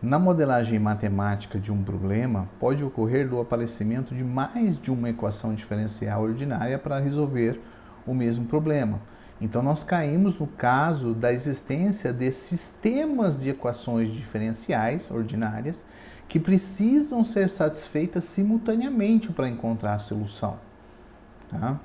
Na modelagem matemática de um problema, pode ocorrer do aparecimento de mais de uma equação diferencial ordinária para resolver o mesmo problema. Então, nós caímos no caso da existência de sistemas de equações diferenciais ordinárias que precisam ser satisfeitas simultaneamente para encontrar a solução. Tá?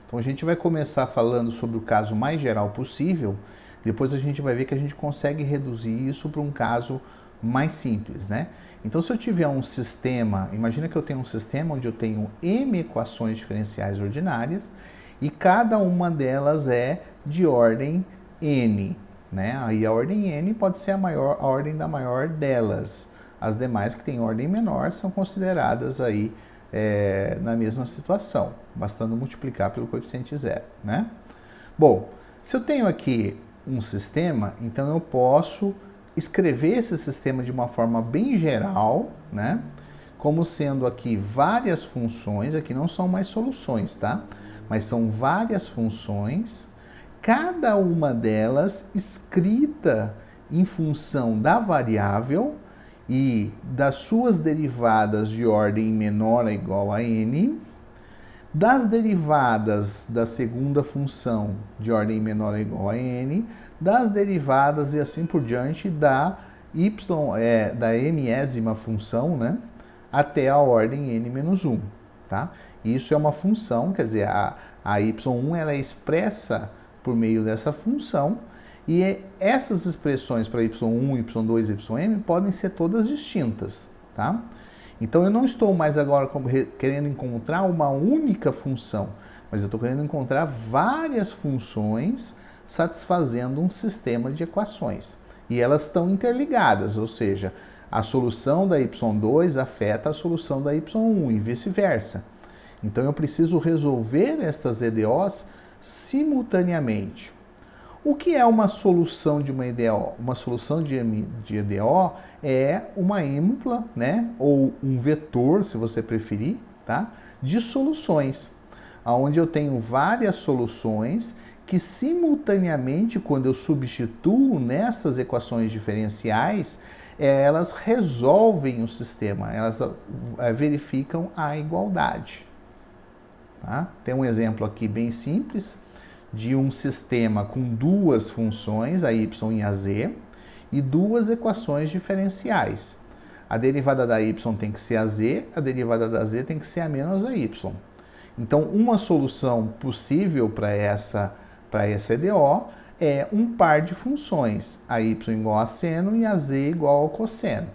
Então, a gente vai começar falando sobre o caso mais geral possível, depois a gente vai ver que a gente consegue reduzir isso para um caso mais simples, né? Então, se eu tiver um sistema, imagina que eu tenho um sistema onde eu tenho m equações diferenciais ordinárias e cada uma delas é de ordem n, né? Aí a ordem n pode ser a ordem da maior delas. As demais que têm ordem menor são consideradas aí na mesma situação, bastando multiplicar pelo coeficiente zero, né? Bom, se eu tenho aqui um sistema, então eu posso escrever esse sistema de uma forma bem geral, né? Como sendo aqui várias funções, aqui não são mais soluções, tá? Mas são várias funções, cada uma delas escrita em função da variável e das suas derivadas de ordem menor ou igual a n, das derivadas da segunda função de ordem menor ou igual a n, das derivadas e assim por diante da da mésima função, né, até a ordem n-1, tá? Isso é uma função, quer dizer, a y1 ela é expressa por meio dessa função e essas expressões para y1, y2 e ym podem ser todas distintas, tá? Então eu não estou mais agora querendo encontrar uma única função, mas eu estou querendo encontrar várias funções satisfazendo um sistema de equações. E elas estão interligadas, ou seja, a solução da y2 afeta a solução da y1 e vice-versa. Então eu preciso resolver estas EDOs simultaneamente. O que é uma solução de uma EDO? Uma solução de EDO é uma ímpla, né, ou um vetor, se você preferir, tá, de soluções, onde eu tenho várias soluções que simultaneamente, quando eu substituo nessas equações diferenciais, elas resolvem o sistema, elas verificam a igualdade. Tá? Tem um exemplo aqui bem simples de um sistema com duas funções, a y e a z, e duas equações diferenciais. A derivada da y tem que ser a z, a derivada da z tem que ser a menos a y. Então, uma solução possível para essa EDO é um par de funções, a y igual a seno e a z igual ao cosseno.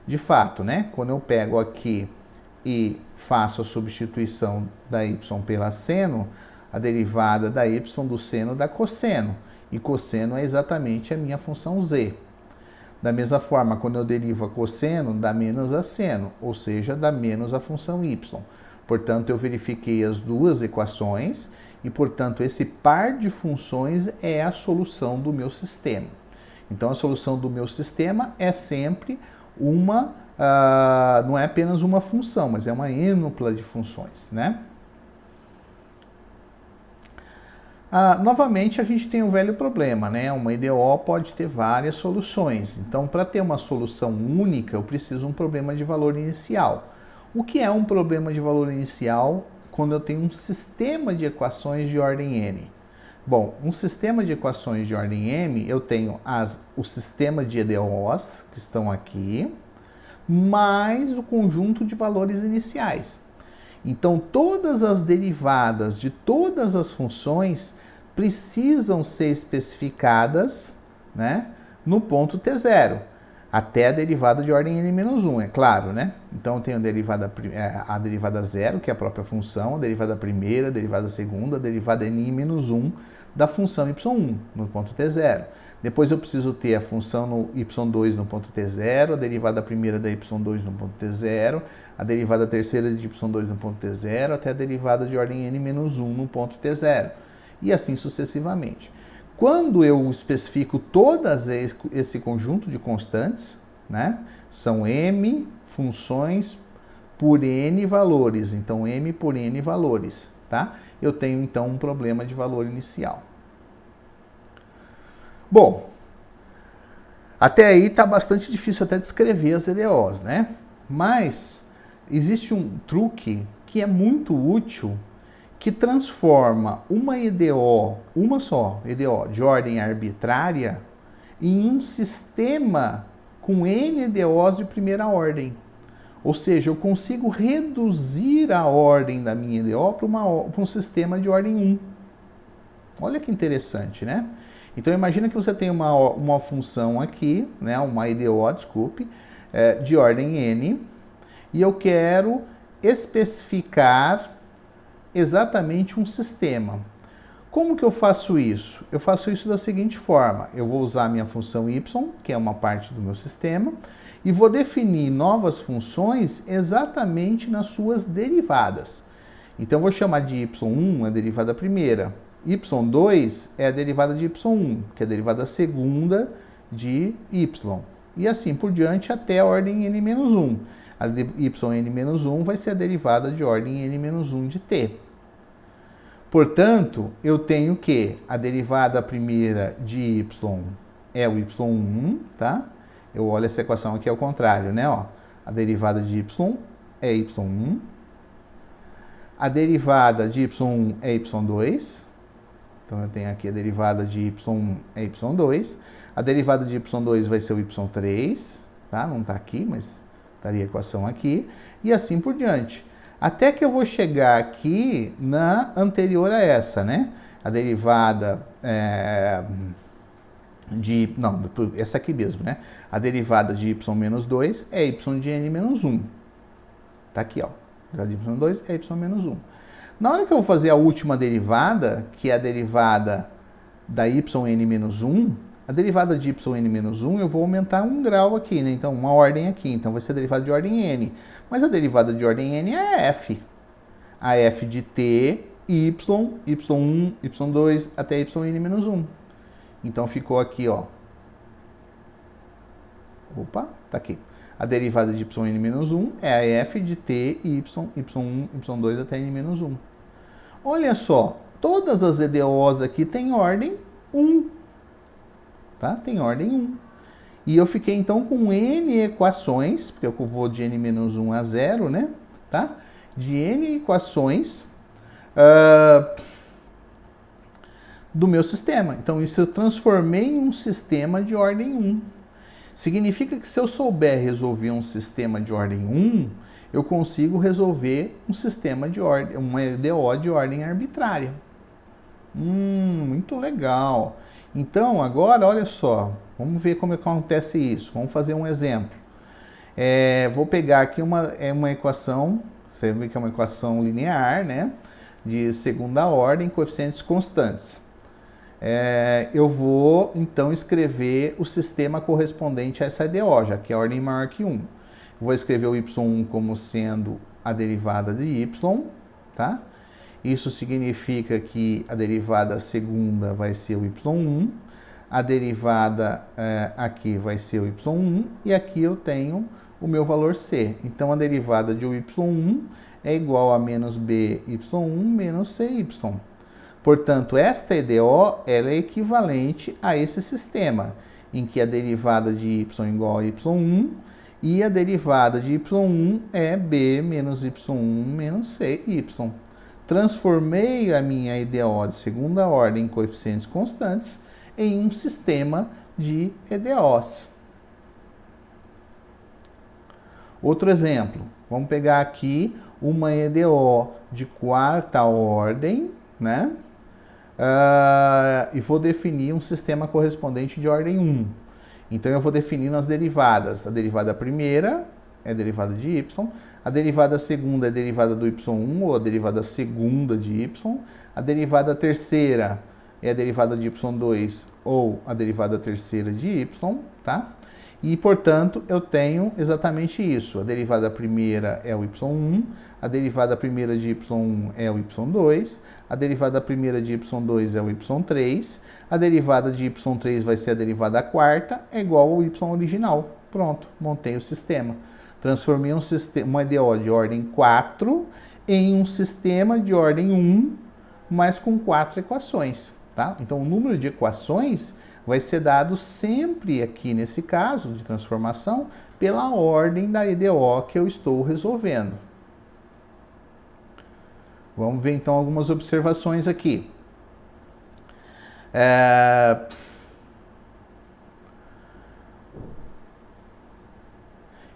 De fato, né, quando eu pego aqui e faço a substituição da y pela seno, a derivada da y do seno dá cosseno, e cosseno é exatamente a minha função z. Da mesma forma, quando eu derivo a cosseno, dá menos a seno, ou seja, dá menos a função y. Portanto, eu verifiquei as duas equações e, portanto, esse par de funções é a solução do meu sistema. Então, a solução do meu sistema é sempre não é apenas uma função, mas é uma ênupla de funções, né? Novamente, a gente tem um velho problema, né? Uma EDO pode ter várias soluções. Então, para ter uma solução única, eu preciso de um problema de valor inicial. O que é um problema de valor inicial quando eu tenho um sistema de equações de ordem n? Bom, um sistema de equações de ordem m, eu tenho o sistema de EDOs, que estão aqui, mais o conjunto de valores iniciais. Então, todas as derivadas de todas as funções precisam ser especificadas, né, no ponto t0, até a derivada de ordem n-1, é claro, né? Então, eu tenho a derivada zero, que é a própria função, a derivada primeira, a derivada segunda, a derivada n-1 da função y1 no ponto t0. Depois eu preciso ter a função no y2 no ponto t0, a derivada primeira da y2 no ponto t0, a derivada terceira de y2 no ponto t0, até a derivada de ordem n-1 no ponto t0, e assim sucessivamente. Quando eu especifico todas esse conjunto de constantes, né, são m funções por n valores, então m por n valores, tá? Eu tenho então um problema de valor inicial. Bom, Até aí está bastante difícil até descrever as EDOs, né? Mas existe um truque que é muito útil, que transforma uma EDO, uma só EDO de ordem arbitrária, em um sistema com N EDOs de primeira ordem. Ou seja, eu consigo reduzir a ordem da minha EDO para um sistema de ordem 1. Olha que interessante, né? Então imagina que você tem uma função aqui, né, uma EDO, desculpe, de ordem N, e eu quero especificar exatamente um sistema. Como que eu faço isso? Eu faço isso da seguinte forma: eu vou usar a minha função y, que é uma parte do meu sistema, e vou definir novas funções exatamente nas suas derivadas. Então eu vou chamar de y1 a derivada primeira, y2 é a derivada de y1, que é a derivada segunda de y, e assim por diante até a ordem n-1. A yn-1 vai ser a derivada de ordem n-1 de t. Portanto, eu tenho que a derivada primeira de y é o y1, tá? Eu olho essa equação aqui ao contrário, né? Ó, a derivada de y é y1. A derivada de y1 é y2. Então, eu tenho aqui a derivada de y1 é y2. A derivada de y2 vai ser o y3, tá? Não está aqui, mas estaria a equação aqui. E assim por diante. Até que eu vou chegar aqui na anterior a essa, né? A derivada essa aqui mesmo, né? A derivada de y menos 2 é y de n menos 1. Tá aqui, ó. A derivada de y2 é y menos 1. Na hora que eu vou fazer a última derivada, que é a derivada da yn menos 1, a derivada de yn menos 1 eu vou aumentar um grau aqui, né? Então, uma ordem aqui. Então, vai ser a derivada de ordem n. Mas a derivada de ordem n é a f. A f de t, y, y1, y2, até yn menos 1. Então, ficou aqui, ó. Opa, tá aqui. A derivada de yn menos 1 é a f de t, y, y1, y2 até n menos 1. Olha só, todas as EDOs aqui têm ordem 1. Tá? Tem ordem 1. E eu fiquei, então, com N equações, porque eu vou de n-1 a 0, né? Tá? De N equações do meu sistema. Então, isso eu transformei em um sistema de ordem 1. Significa que se eu souber resolver um sistema de ordem 1, eu consigo resolver um sistema de ordem, uma EDO de ordem arbitrária. Muito legal. Então, agora, olha só, vamos ver como acontece isso. Vamos fazer um exemplo. Vou pegar aqui uma equação, você vê que é uma equação linear, né? De segunda ordem, coeficientes constantes. Eu vou, então, escrever o sistema correspondente a essa EDO, já que é a ordem maior que 1. Vou escrever o y1 como sendo a derivada de y, tá? Isso significa que a derivada segunda vai ser o y1, a derivada aqui vai ser o y1, e aqui eu tenho o meu valor c. Então, a derivada de y1 é igual a menos by1 menos cy. Portanto, esta EDO ela é equivalente a esse sistema, em que a derivada de y é igual a y1, e a derivada de y1 é b menos y1 menos cy. Transformei a minha EDO de segunda ordem em coeficientes constantes em um sistema de EDOs. Outro exemplo, vamos pegar aqui uma EDO de quarta ordem, né? E vou definir um sistema correspondente de ordem 1. Então, eu vou definir as derivadas. A derivada primeira é a derivada de y, a derivada segunda é a derivada do y1, ou a derivada segunda de y, a derivada terceira é a derivada de y2, ou a derivada terceira de y, tá? E, portanto, eu tenho exatamente isso. A derivada primeira é o y1, a derivada primeira de y1 é o y2, a derivada primeira de y2 é o y3, a derivada de y3 vai ser a derivada quarta, é igual ao y original. Pronto, montei o sistema. Transformei uma EDO de ordem 4 em um sistema de ordem 1, mas com 4 equações. Tá? Então, o número de equações vai ser dado sempre aqui nesse caso de transformação pela ordem da EDO que eu estou resolvendo. Vamos ver então algumas observações aqui.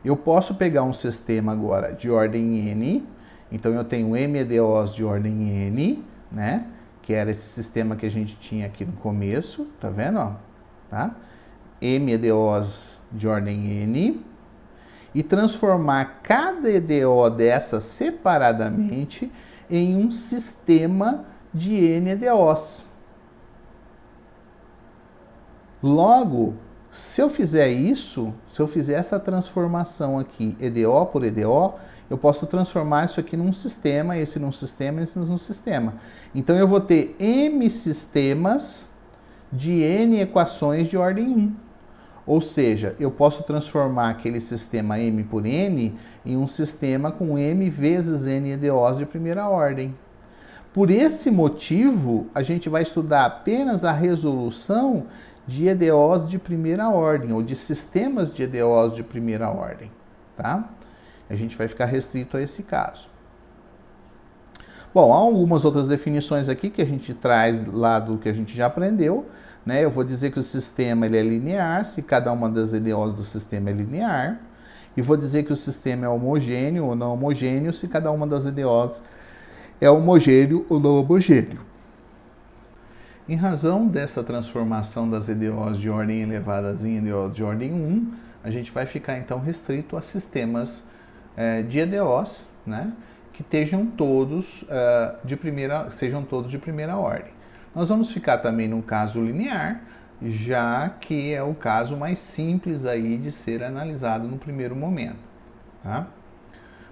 Eu posso pegar um sistema agora de ordem N, então eu tenho M EDOs de ordem N, né? Que era esse sistema que a gente tinha aqui no começo, tá vendo? Ó? Tá? M EDOs de ordem N, e transformar cada EDO dessa separadamente em um sistema de N EDOs. Logo, se eu fizer isso, se eu fizer essa transformação aqui, EDO por EDO, eu posso transformar isso aqui num sistema, esse num sistema, esse num sistema. Então eu vou ter M sistemas de N equações de ordem 1. Ou seja, eu posso transformar aquele sistema M por N em um sistema com M vezes N EDOs de primeira ordem. Por esse motivo, a gente vai estudar apenas a resolução de EDOs de primeira ordem, ou de sistemas de EDOs de primeira ordem, tá? A gente vai ficar restrito a esse caso. Bom, há algumas outras definições aqui que a gente traz lá do que a gente já aprendeu, né? Eu vou dizer que o sistema ele é linear, se cada uma das EDOs do sistema é linear, e vou dizer que o sistema é homogêneo ou não homogêneo, se cada uma das EDOs é homogêneo ou não homogêneo. Em razão dessa transformação das EDOs de ordem elevadas em EDOs de ordem 1, a gente vai ficar então restrito a sistemas de EDOs, né, que sejam todos de primeira ordem. Nós vamos ficar também no caso linear, já que é o caso mais simples aí de ser analisado no primeiro momento. Tá?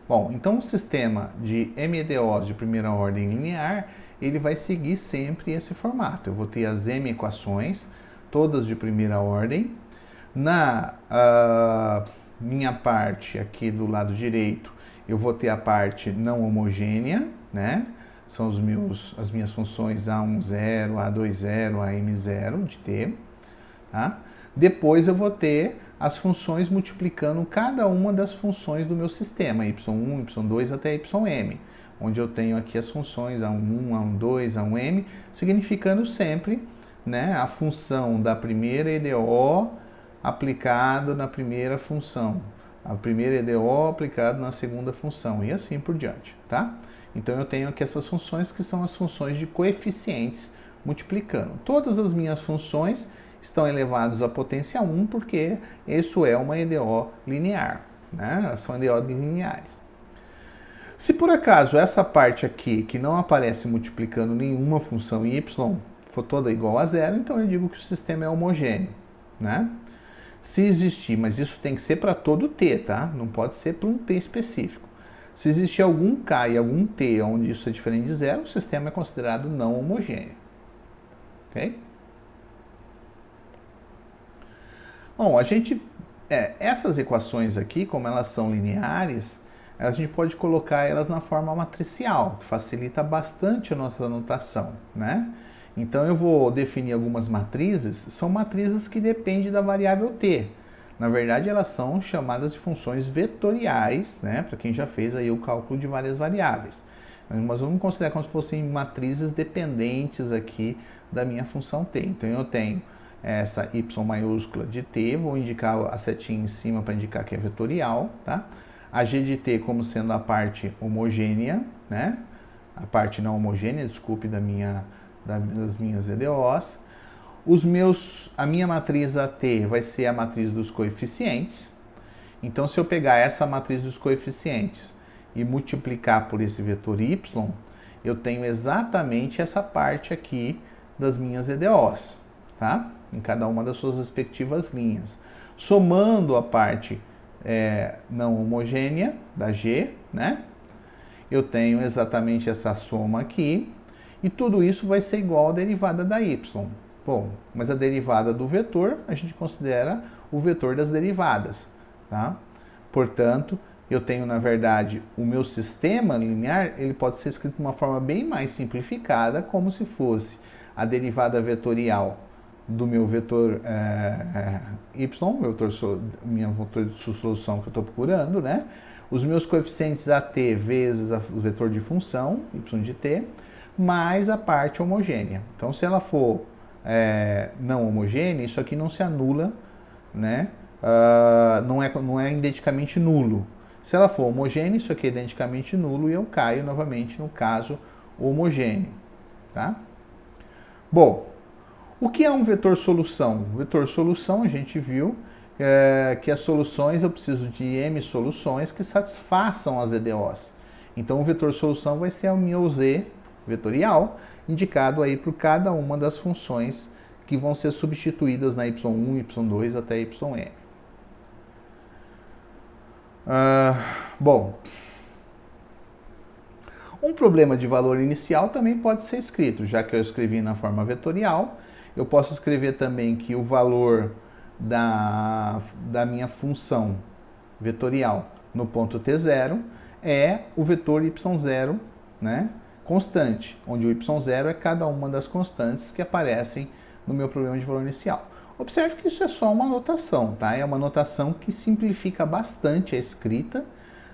Bom, então o sistema de MEDOs de primeira ordem linear, ele vai seguir sempre esse formato. Eu vou ter as M equações, todas de primeira ordem. Na minha parte aqui do lado direito, eu vou ter a parte não homogênea, né? São as minhas funções A10, A20, AM0 de T. Tá? Depois eu vou ter as funções multiplicando cada uma das funções do meu sistema, y1, y2 até ym, onde eu tenho aqui as funções A1, A2, A1m, significando sempre, né, a função da primeira EDO aplicado na primeira função, a primeira EDO aplicado na segunda função, e assim por diante, tá? Então eu tenho aqui essas funções que são as funções de coeficientes multiplicando. Todas as minhas funções estão elevadas à potência 1, porque isso é uma EDO linear, né? Elas são EDO lineares. Se por acaso essa parte aqui, que não aparece multiplicando nenhuma função y, for toda igual a zero, então eu digo que o sistema é homogêneo, né? Se existir, mas isso tem que ser para todo t, tá? Não pode ser para um t específico. Se existir algum k e algum t onde isso é diferente de zero, o sistema é considerado não homogêneo. Ok? Bom, essas equações aqui, como elas são lineares, a gente pode colocar elas na forma matricial, que facilita bastante a nossa notação, né? Então eu vou definir algumas matrizes, são matrizes que dependem da variável t. Na verdade, elas são chamadas de funções vetoriais, né? Para quem já fez aí o cálculo de várias variáveis. Mas vamos considerar como se fossem matrizes dependentes aqui da minha função t. Então eu tenho essa y maiúscula de t, vou indicar a setinha em cima para indicar que é vetorial, tá? A g de t como sendo a parte homogênea, né? A parte não homogênea, desculpe, das minhas EDOs. A minha matriz AT vai ser a matriz dos coeficientes. Então, se eu pegar essa matriz dos coeficientes e multiplicar por esse vetor y, eu tenho exatamente essa parte aqui das minhas EDOs, tá? Em cada uma das suas respectivas linhas. Somando a parte não homogênea da G, né? Eu tenho exatamente essa soma aqui, e tudo isso vai ser igual à derivada da y. Bom, mas a derivada do vetor, a gente considera o vetor das derivadas, tá? Portanto, eu tenho, na verdade, o meu sistema linear, ele pode ser escrito de uma forma bem mais simplificada, como se fosse a derivada vetorial do meu vetor y, minha vetor de solução que eu estou procurando, né? Os meus coeficientes AT vezes o vetor de função, y de t, mais a parte homogênea. Então, se ela for não homogênea, isso aqui não se anula, né? Não é identicamente nulo. Se ela for homogênea, isso aqui é identicamente nulo e eu caio novamente no caso homogêneo. Tá? Bom, o que é um vetor solução? O vetor solução a gente viu que as soluções, eu preciso de m soluções que satisfaçam as EDOs. Então o vetor solução vai ser o meu z vetorial, indicado aí por cada uma das funções que vão ser substituídas na y1, y2 até yn. Bom, um problema de valor inicial também pode ser escrito, já que eu escrevi na forma vetorial, eu posso escrever também que o valor da minha função vetorial no ponto t0 é o vetor y0, né, constante, onde o y0 é cada uma das constantes que aparecem no meu problema de valor inicial. Observe que isso é só uma notação, tá? É uma notação que simplifica bastante a escrita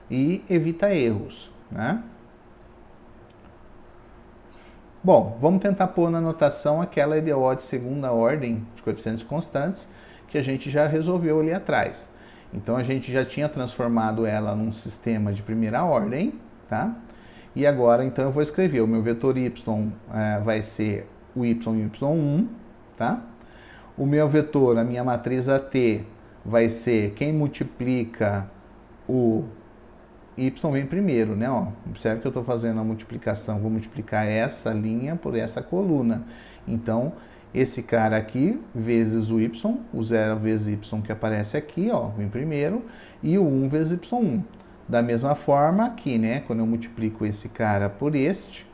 e evita erros, né? Bom, vamos tentar pôr na notação aquela EDO de segunda ordem de coeficientes constantes que a gente já resolveu ali atrás. Então a gente já tinha transformado ela num sistema de primeira ordem, tá? E agora então eu vou escrever o meu vetor y vai ser o y e y1, tá? O meu vetor, a minha matriz AT, vai ser quem multiplica o y vem primeiro, né? Ó, observe que eu estou fazendo a multiplicação, vou multiplicar essa linha por essa coluna. Então, esse cara aqui, vezes o y, o 0 vezes y que aparece aqui, ó, vem primeiro, e o 1 vezes y1. Da mesma forma aqui, né? Quando eu multiplico esse cara por este,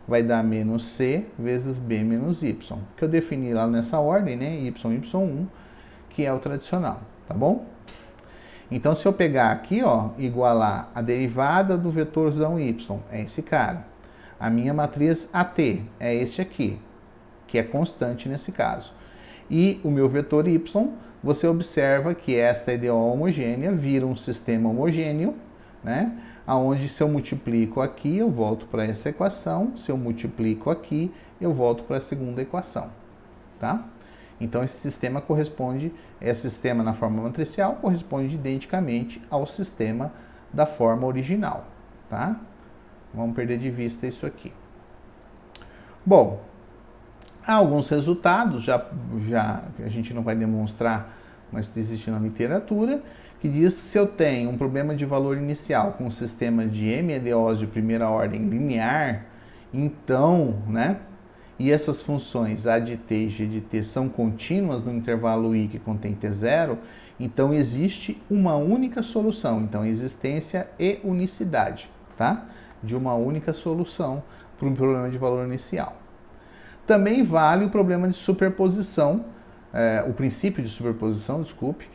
vai dar menos c vezes b menos y, que eu defini lá nessa ordem, né? Y, y1, que é o tradicional, tá bom? Então, se eu pegar aqui, ó, igualar a derivada do vetorzão y, é esse cara. A minha matriz AT é este aqui, que é constante nesse caso. E o meu vetor y, você observa que esta EDO homogênea vira um sistema homogêneo, né? Onde se eu multiplico aqui, eu volto para essa equação. Se eu multiplico aqui, eu volto para a segunda equação, tá? Então, esse sistema corresponde, esse sistema na forma matricial corresponde identicamente ao sistema da forma original, tá? Vamos perder de vista isso aqui. Bom, há alguns resultados, já a gente não vai demonstrar, mas existe na literatura, que diz que se eu tenho um problema de valor inicial com um sistema de m EDOs de primeira ordem linear, então, né? E essas funções a de t e g de t são contínuas no intervalo i que contém t0, então existe uma única solução. Então, existência e unicidade, tá? De uma única solução para um problema de valor inicial. Também vale o problema de superposição, o princípio de superposição, desculpe,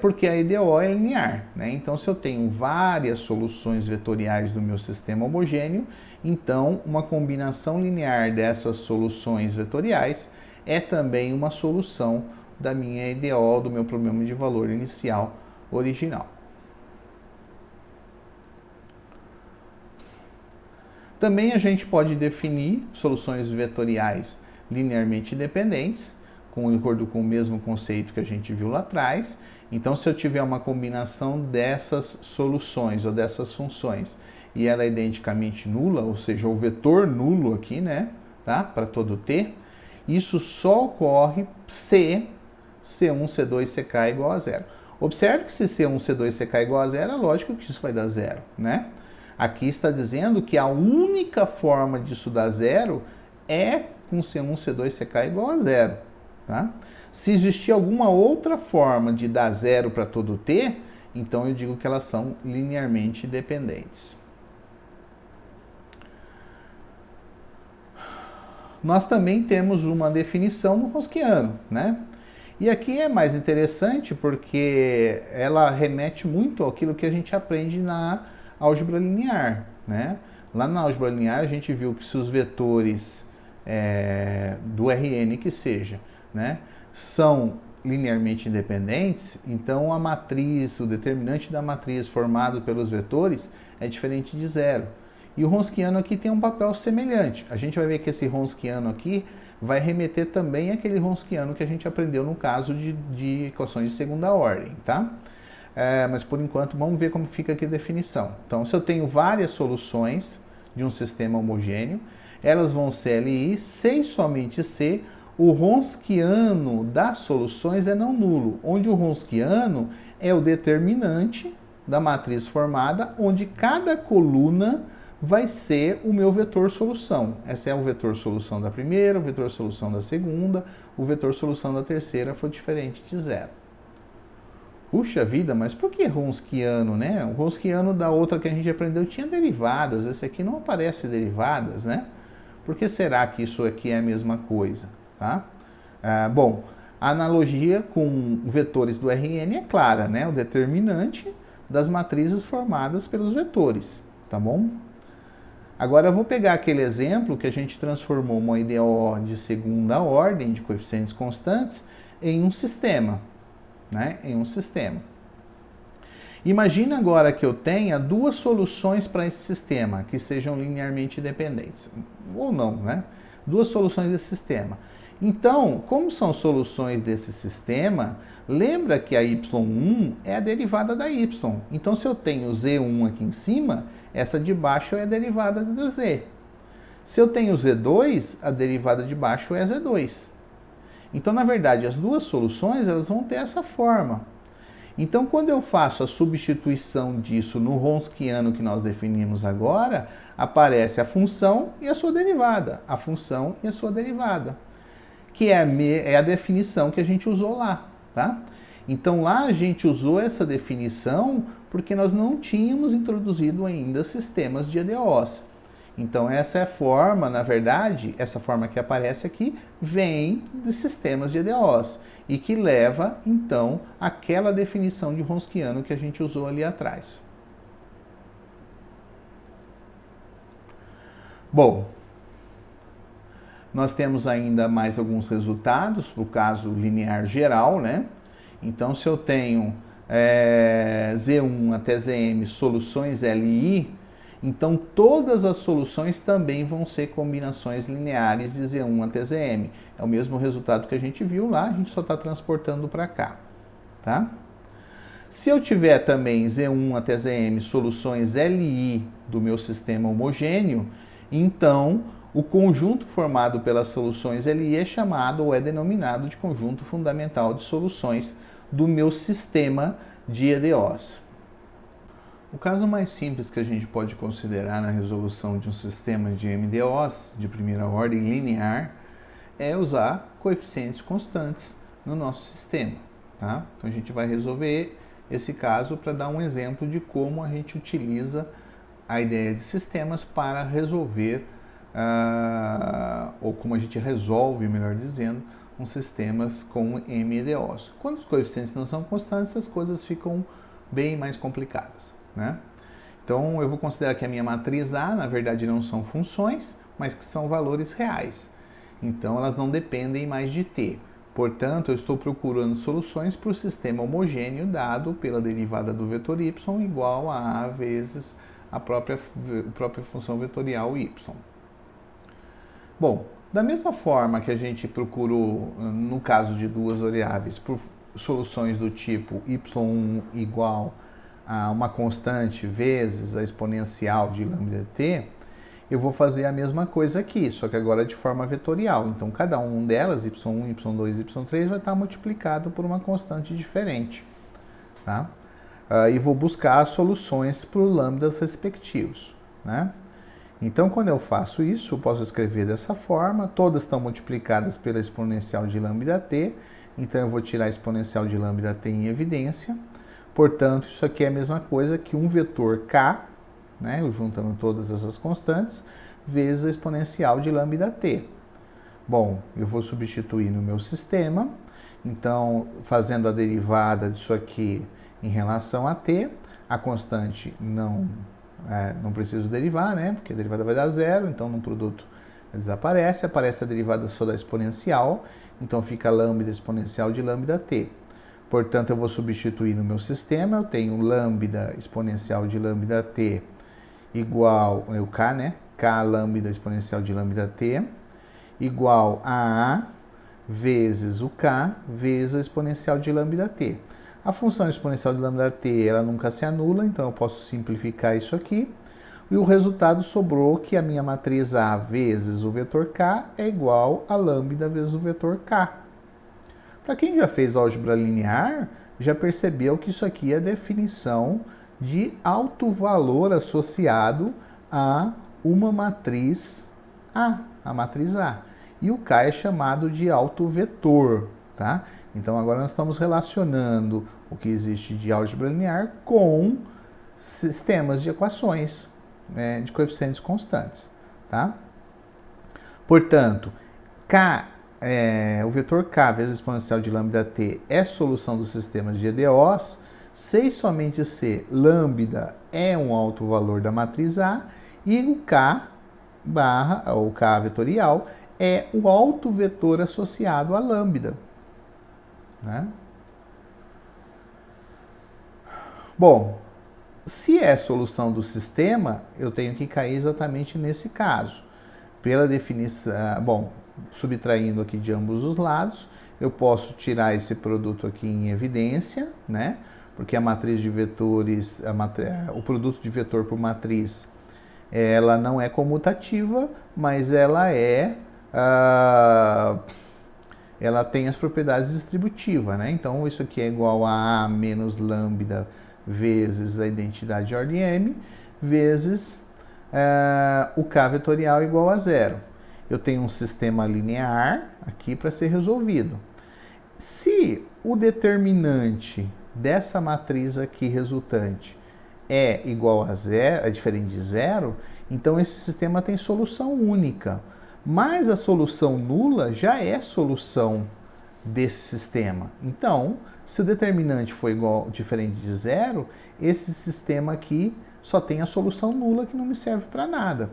porque a EDO é linear, né? Então, se eu tenho várias soluções vetoriais do meu sistema homogêneo, então uma combinação linear dessas soluções vetoriais é também uma solução da minha EDO, do meu problema de valor inicial original. Também a gente pode definir soluções vetoriais linearmente independentes, de acordo com o mesmo conceito que a gente viu lá atrás. Então, se eu tiver uma combinação dessas soluções ou dessas funções e ela é identicamente nula, ou seja, o vetor nulo aqui, né, tá, para todo t, isso só ocorre se C1, C2, CK é igual a zero. Observe que se C1, C2, CK é igual a zero, é lógico que isso vai dar zero, né? Aqui está dizendo que a única forma disso dar zero é com C1, C2, CK igual a zero. Tá? Se existir alguma outra forma de dar zero para todo t, então eu digo que elas são linearmente dependentes. Nós também temos uma definição no Rosquiano, né? E aqui é mais interessante porque ela remete muito àquilo que a gente aprende na álgebra linear, né? Lá na álgebra linear a gente viu que se os vetores do Rn que seja né, são linearmente independentes, então a matriz, o determinante da matriz formado pelos vetores é diferente de zero. E o Wronskiano aqui tem um papel semelhante. A gente vai ver que esse Wronskiano aqui vai remeter também àquele Wronskiano que a gente aprendeu no caso de equações de segunda ordem, tá? Mas por enquanto vamos ver como fica aqui a definição. Então, se eu tenho várias soluções de um sistema homogêneo, elas vão ser LI, se e somente se o Wronskiano das soluções é não nulo, onde o Wronskiano é o determinante da matriz formada, onde cada coluna vai ser o meu vetor solução. Esse é o vetor solução da primeira, o vetor solução da segunda, o vetor solução da terceira for diferente de zero. Puxa vida, mas por que Wronskiano, né? O Wronskiano da outra que a gente aprendeu tinha derivadas, esse aqui não aparece derivadas, né? Por que será que isso aqui é a mesma coisa, tá? Bom, a analogia com vetores do Rn é clara, né? O determinante das matrizes formadas pelos vetores, tá bom? Agora eu vou pegar aquele exemplo que a gente transformou uma IDO de segunda ordem, de coeficientes constantes, em um sistema, né? Em um sistema. Imagina agora que eu tenha duas soluções para esse sistema, que sejam linearmente independentes, ou não, né? Duas soluções desse sistema. Então, como são soluções desse sistema, lembra que a y1 é a derivada da y. Então, se eu tenho z1 aqui em cima, essa de baixo é a derivada da z. Se eu tenho z2, a derivada de baixo é z2. Então, na verdade, as duas soluções elas vão ter essa forma. Então, quando eu faço a substituição disso no Wronskiano que nós definimos agora, aparece a função e a sua derivada. A função e a sua derivada. Que é a definição que a gente usou lá, tá? Então, lá a gente usou essa definição porque nós não tínhamos introduzido ainda sistemas de EDOs. Então, essa é a forma, na verdade, essa forma que aparece aqui, vem de sistemas de EDOs e que leva, então, àquela definição de Wronskiano que a gente usou ali atrás. Bom, nós temos ainda mais alguns resultados para o caso linear geral, né? Então, se eu tenho Z1 até Zm soluções LI, então todas as soluções também vão ser combinações lineares de Z1 até Zm. É o mesmo resultado que a gente viu lá, a gente só está transportando para cá, tá? Se eu tiver também Z1 até Zm soluções Li do meu sistema homogêneo, então o conjunto formado pelas soluções Li é chamado ou é denominado de conjunto fundamental de soluções do meu sistema de EDOs. O caso mais simples que a gente pode considerar na resolução de um sistema de MDOs de primeira ordem linear é usar coeficientes constantes no nosso sistema, tá? Então a gente vai resolver esse caso para dar um exemplo de como a gente utiliza a ideia de sistemas para resolver ou como a gente resolve, melhor dizendo, uns sistemas com MDOs. Quando os coeficientes não são constantes, as coisas ficam bem mais complicadas, né? Então eu vou considerar que a minha matriz A, na verdade, não são funções, mas que são valores reais. Então elas não dependem mais de t. Portanto, eu estou procurando soluções para o sistema homogêneo dado pela derivada do vetor y igual a vezes a própria função vetorial y. Bom, da mesma forma que a gente procurou, no caso de duas variáveis, por soluções do tipo y1 igual a uma constante vezes a exponencial de lambda t, eu vou fazer a mesma coisa aqui, só que agora de forma vetorial. Então, cada um delas, y1, y2 e y3, vai estar multiplicado por uma constante diferente, tá? E vou buscar as soluções para os lambdas respectivos, né? Então, quando eu faço isso, eu posso escrever dessa forma, todas estão multiplicadas pela exponencial de lambda t, então eu vou tirar a exponencial de lambda t em evidência. Portanto, isso aqui é a mesma coisa que um vetor k, né, eu juntando todas essas constantes, vezes a exponencial de lambda t. Bom, eu vou substituir no meu sistema, então, fazendo a derivada disso aqui em relação a t, a constante não preciso derivar, né, porque a derivada vai dar zero, então no produto desaparece, aparece a derivada só da exponencial, então fica lambda exponencial de lambda t. Portanto, eu vou substituir no meu sistema, eu tenho lambda exponencial de lambda t igual, o k, né? K lambda exponencial de lambda t igual a vezes o k vezes a exponencial de lambda t. A função exponencial de lambda t, ela nunca se anula, então eu posso simplificar isso aqui. E o resultado sobrou que a minha matriz A vezes o vetor k é igual a lambda vezes o vetor k. Para quem já fez álgebra linear, já percebeu que isso aqui é a definição de alto valor associado a uma matriz a matriz A. E o K é chamado de alto vetor, tá? Então agora nós estamos relacionando o que existe de álgebra linear com sistemas de equações de coeficientes constantes, tá? Portanto, o vetor k vezes a exponencial de lambda t é solução do sistema de EDOs, se e somente se lambda é um alto valor da matriz A e o k vetorial é o alto vetor associado a lambda, né? Bom, se é solução do sistema, eu tenho que cair exatamente nesse caso. Pela definição, subtraindo aqui de ambos os lados, eu posso tirar esse produto aqui em evidência, né? Porque a matriz de vetores, o produto de vetor por matriz, ela não é comutativa, mas ela tem as propriedades distributivas, né? Então, isso aqui é igual a menos lambda vezes a identidade de ordem m, vezes o k vetorial igual a zero. Eu tenho um sistema linear aqui para ser resolvido. Se o determinante dessa matriz aqui resultante é igual a zero, é diferente de zero, então esse sistema tem solução única. Mas a solução nula já é solução desse sistema. Então, se o determinante for diferente de zero, esse sistema aqui só tem a solução nula que não me serve para nada.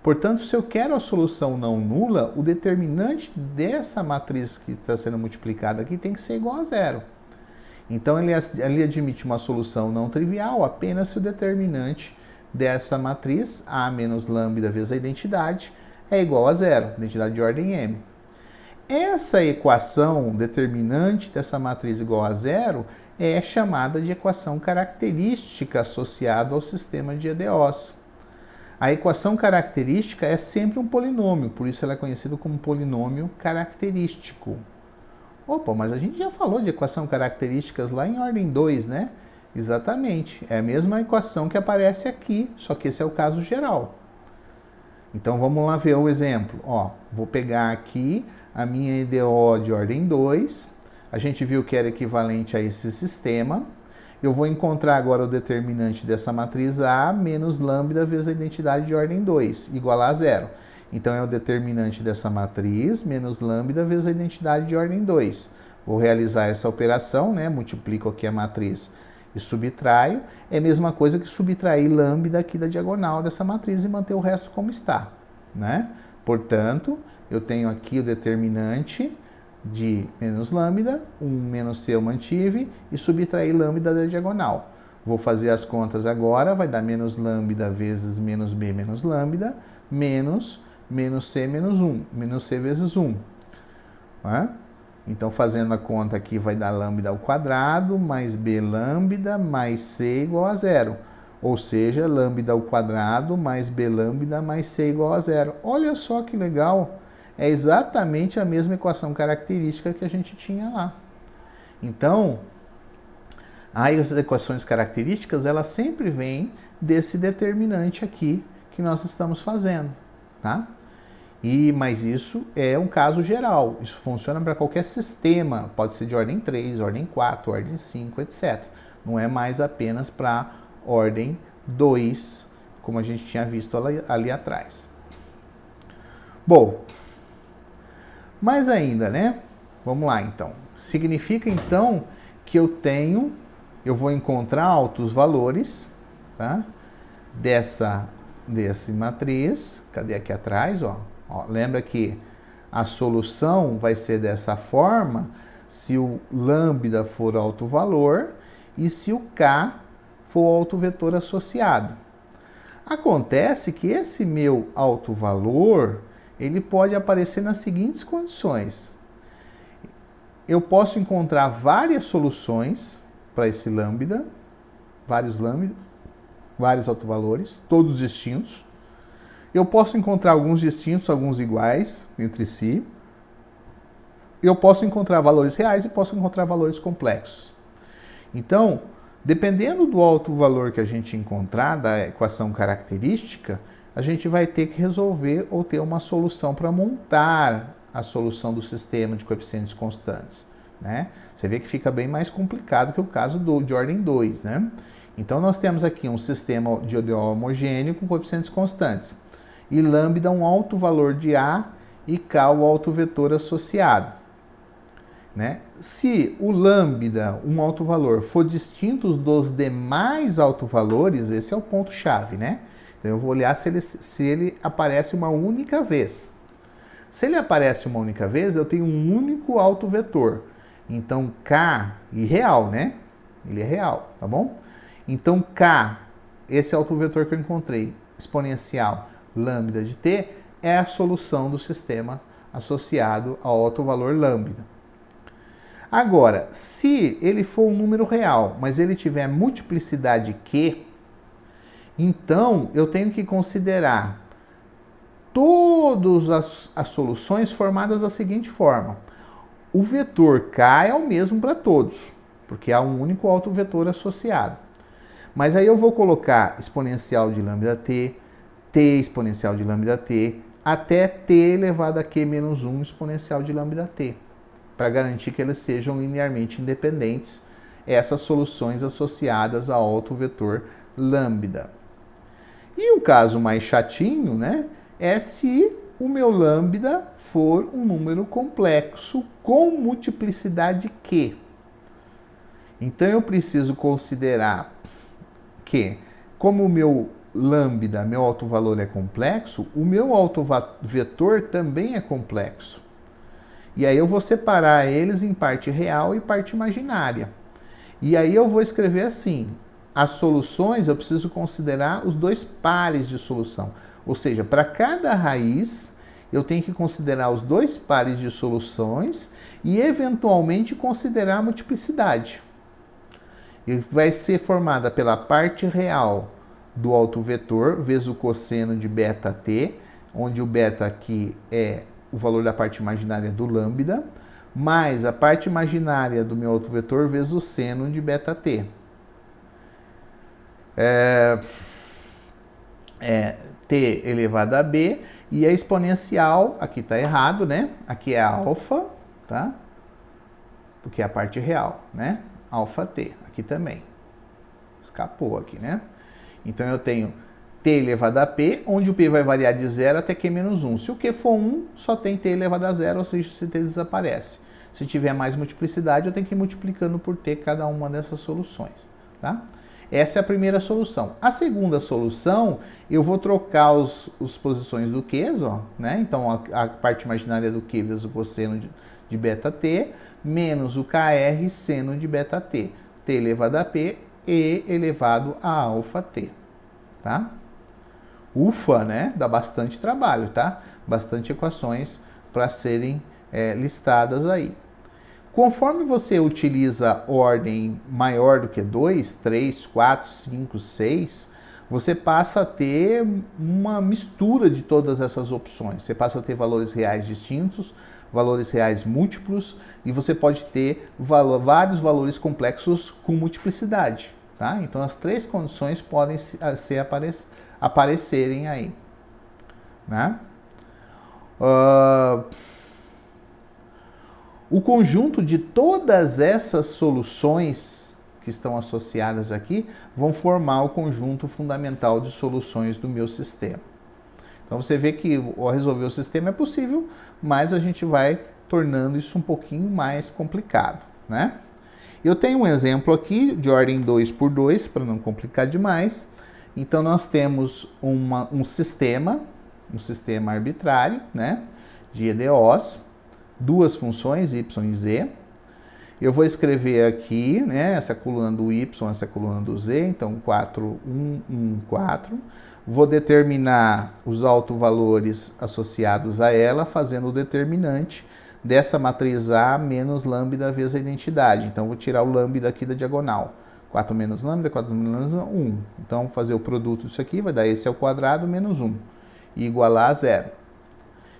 Portanto, se eu quero a solução não nula, o determinante dessa matriz que está sendo multiplicada aqui tem que ser igual a zero. Então, ele admite uma solução não trivial apenas se o determinante dessa matriz, A menos lambda vezes a identidade, é igual a zero, identidade de ordem m. Essa equação determinante dessa matriz igual a zero é chamada de equação característica associada ao sistema de EDOs. A equação característica é sempre um polinômio, por isso ela é conhecida como polinômio característico. Opa, mas a gente já falou de equação características lá em ordem 2, né? Exatamente, é a mesma equação que aparece aqui, só que esse é o caso geral. Então vamos lá ver o exemplo. Vou pegar aqui a minha EDO de ordem 2, a gente viu que era equivalente a esse sistema. Eu vou encontrar agora o determinante dessa matriz A menos lambda vezes a identidade de ordem 2, igual a zero. Então é o determinante dessa matriz menos lambda vezes a identidade de ordem 2. Vou realizar essa operação, né? Multiplico aqui a matriz e subtraio. É a mesma coisa que subtrair lambda aqui da diagonal dessa matriz e manter o resto como está, né? Portanto, eu tenho aqui o determinante de menos lambda, 1 menos c eu mantive, e subtrair lambda da diagonal. Vou fazer as contas agora, vai dar menos lambda vezes menos b menos lambda, menos c menos 1, menos c vezes 1. Né? Então, fazendo a conta aqui, vai dar lambda ao quadrado, mais b lambda, mais c igual a zero. Ou seja, lambda ao quadrado, mais b lambda, mais c igual a zero. Olha só que legal! É exatamente a mesma equação característica que a gente tinha lá. Então, as equações características, elas sempre vêm desse determinante aqui que nós estamos fazendo, tá? Mas isso é um caso geral, isso funciona para qualquer sistema, pode ser de ordem 3, ordem 4, ordem 5, etc. Não é mais apenas para ordem 2, como a gente tinha visto ali atrás. Bom, mais ainda, né? Vamos lá, então. Significa, então, que eu vou encontrar altos valores, tá? Dessa matriz. Cadê aqui atrás, ó? Lembra que A solução vai ser dessa forma se o lambda for autovalor e se o k for o autovetor associado. Acontece que esse meu autovalor, ele pode aparecer nas seguintes condições. Eu posso encontrar várias soluções para esse lambda, vários lambdas, vários autovalores, todos distintos. Eu posso encontrar alguns distintos, alguns iguais entre si. Eu posso encontrar valores reais e posso encontrar valores complexos. Então, dependendo do autovalor que a gente encontrar da equação característica, a gente vai ter que resolver ou ter uma solução para montar a solução do sistema de coeficientes constantes, né? Você vê que fica bem mais complicado que o caso de ordem 2, né? Então, nós temos aqui um sistema de ODO homogêneo com coeficientes constantes. E lambda um autovalor de A e K o autovetor associado, né? Se o lambda, um autovalor, for distinto dos demais autovalores, esse é o ponto-chave, né? Então, eu vou olhar se ele aparece uma única vez. Se ele aparece uma única vez, eu tenho um único autovetor. Então, K, e real, né? Ele é real, tá bom? Então, K, esse autovetor que eu encontrei, exponencial lambda de t, é a solução do sistema associado ao autovalor lambda. Agora, se ele for um número real, mas ele tiver multiplicidade Q, então eu tenho que considerar todas as soluções formadas da seguinte forma. O vetor K é o mesmo para todos, porque há um único autovetor associado. Mas aí eu vou colocar exponencial de lambda t, t exponencial de lambda t, até t elevado a q menos 1 exponencial de lambda t, para garantir que eles sejam linearmente independentes, essas soluções associadas ao autovetor lambda. E o caso mais chatinho, né, é se o meu lambda for um número complexo com multiplicidade q. Então eu preciso considerar que, como o meu lambda, meu autovalor é complexo, o meu autovetor também é complexo. E aí eu vou separar eles em parte real e parte imaginária. E aí eu vou escrever assim: as soluções eu preciso considerar os dois pares de solução. Ou seja, para cada raiz eu tenho que considerar os dois pares de soluções e eventualmente considerar a multiplicidade. E vai ser formada pela parte real do autovetor vezes o cosseno de beta t, onde o beta aqui é o valor da parte imaginária do lambda, mais a parte imaginária do meu autovetor vezes o seno de beta t. T elevado a b, e a exponencial, aqui está errado, né? Aqui é alfa, tá? Porque é a parte real, né? Alfa t, aqui também. Escapou aqui, né? Então eu tenho t elevado a p, onde o p vai variar de 0 até q menos 1. Se o q for 1, só tem t elevado a 0, ou seja, esse t desaparece. Se tiver mais multiplicidade, eu tenho que ir multiplicando por t cada uma dessas soluções, tá? Essa é a primeira solução. A segunda solução, eu vou trocar as posições do q, ó, né? Então, a parte imaginária do q vezes o cosseno de beta t, menos o kr seno de beta t. T elevado a p e elevado a alfa t, tá? Ufa, né? Dá bastante trabalho, tá? Bastante equações para serem listadas aí. Conforme você utiliza ordem maior do que 2, 3, 4, 5, 6, você passa a ter uma mistura de todas essas opções. Você passa a ter valores reais distintos, valores reais múltiplos, e você pode ter vários valores complexos com multiplicidade, tá? Então as três condições podem aparecerem aí, né? O conjunto de todas essas soluções que estão associadas aqui vão formar o conjunto fundamental de soluções do meu sistema. Então você vê que resolver o sistema é possível, mas a gente vai tornando isso um pouquinho mais complicado, né? Eu tenho um exemplo aqui de ordem 2 por 2, para não complicar demais. Então nós temos um sistema arbitrário, né, de EDOs, duas funções, y e z. Eu vou escrever aqui, né, essa coluna do y, essa coluna do z, então 4, 1, 1, 4. Vou determinar os autovalores associados a ela, fazendo o determinante dessa matriz A menos lambda vezes a identidade. Então, vou tirar o lambda aqui da diagonal. 4 menos lambda, 4 menos lambda, 1. Então, vou fazer o produto disso aqui, vai dar esse ao quadrado menos 1, e igualar a 0.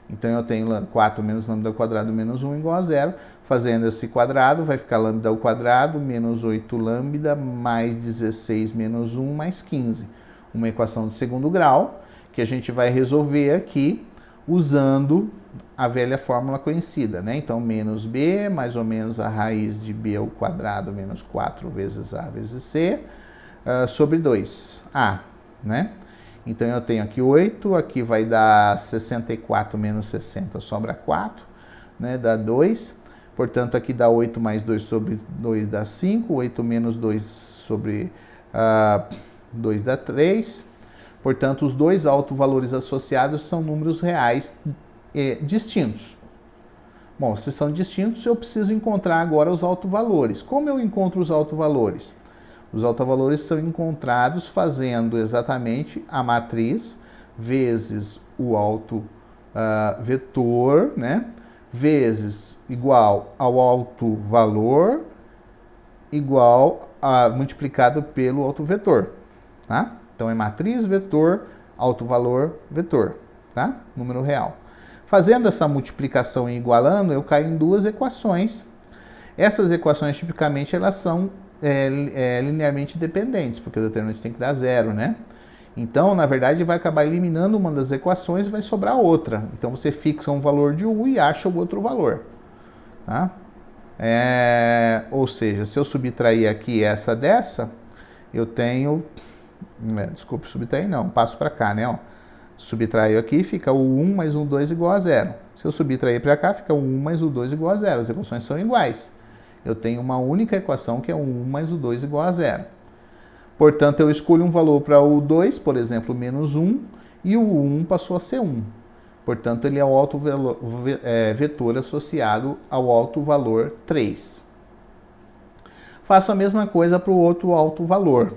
Então, eu tenho 4 menos lambda ao quadrado menos 1 igual a 0. Fazendo esse quadrado, vai ficar lambda ao quadrado menos 8 lambda mais 16 menos 1 mais 15. Uma equação de segundo grau, que a gente vai resolver aqui usando a velha fórmula conhecida, né? Então, menos b, mais ou menos a raiz de b ao quadrado menos 4 vezes a vezes c, sobre 2a, né? Então, eu tenho aqui 8, aqui vai dar 64 menos 60, sobra 4, né? Dá 2. Portanto, aqui dá 8 mais 2 sobre 2 dá 5, 8 menos 2 sobre 2 dá 3. Portanto, os dois autovalores associados são números reais distintos. Bom, se são distintos, eu preciso encontrar agora os autovalores. Como eu encontro os autovalores? Os autovalores são encontrados fazendo exatamente a matriz vezes o autovetor, né? Vezes igual ao autovalor igual a multiplicado pelo autovetor, tá? Então, é matriz, vetor, autovalor, vetor, tá? Número real. Fazendo essa multiplicação e igualando, eu caio em duas equações. Essas equações, tipicamente, elas são linearmente dependentes, porque o determinante tem que dar 0, né? Então, na verdade, vai acabar eliminando uma das equações e vai sobrar outra. Então, você fixa um valor de u e acha o outro valor, tá? Ou seja, se eu subtrair aqui essa dessa, eu tenho... desculpe, subtrair não, passo para cá, né? Ó. Subtraio aqui, fica o 1 mais o 2 igual a 0. Se eu subtrair para cá, fica o 1 mais o 2 igual a 0. As equações são iguais. Eu tenho uma única equação que é o 1 mais o 2 igual a 0. Portanto, eu escolho um valor para o 2, por exemplo, menos 1, e o 1 passou a ser 1. Portanto, ele é o autovetor associado ao autovalor 3. Faço a mesma coisa para o outro autovalor.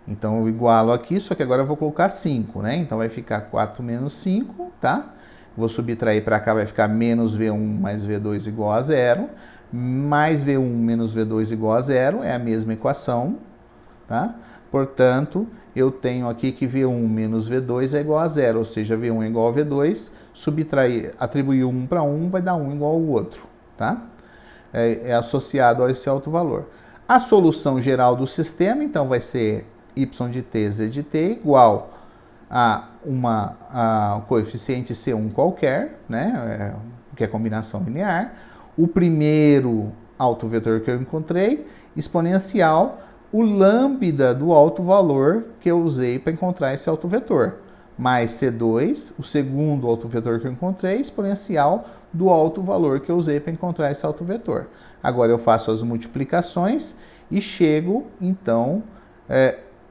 Então, eu igualo aqui, só que agora eu vou colocar 5, né? Então, vai ficar 4 menos 5, tá? Vou subtrair para cá, vai ficar menos V1 mais V2 igual a 0. Mais V1 menos V2 igual a 0, é a mesma equação, tá? Portanto, eu tenho aqui que V1 menos V2 é igual a 0, ou seja, V1 é igual a V2, atribuir 1 para 1 vai dar 1 igual ao outro, tá? É associado a esse autovalor. A solução geral do sistema, então, vai ser y de t, z de t, igual a um coeficiente C1 qualquer, né? Que é combinação linear. O primeiro autovetor que eu encontrei, exponencial, o lambda do autovalor que eu usei para encontrar esse autovetor, mais C2, o segundo autovetor que eu encontrei, exponencial do autovalor que eu usei para encontrar esse autovetor. Agora eu faço as multiplicações e chego, então,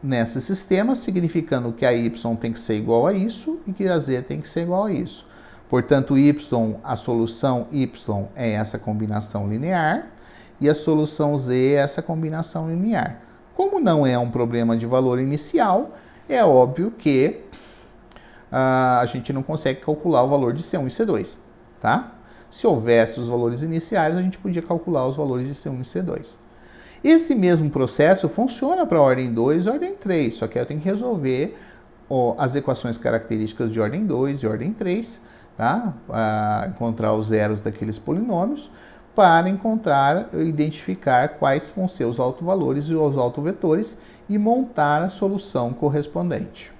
nesse sistema, significando que a y tem que ser igual a isso e que a z tem que ser igual a isso. Portanto, a solução y é essa combinação linear e a solução z é essa combinação linear. Como não é um problema de valor inicial, é óbvio que a gente não consegue calcular o valor de C1 e C2, tá? Se houvesse os valores iniciais, a gente podia calcular os valores de C1 e C2. Esse mesmo processo funciona para a ordem 2 e ordem 3, só que eu tenho que resolver as equações características de ordem 2 e ordem 3, tá? Encontrar os zeros daqueles polinômios, para identificar quais vão ser os autovalores e os autovetores e montar a solução correspondente.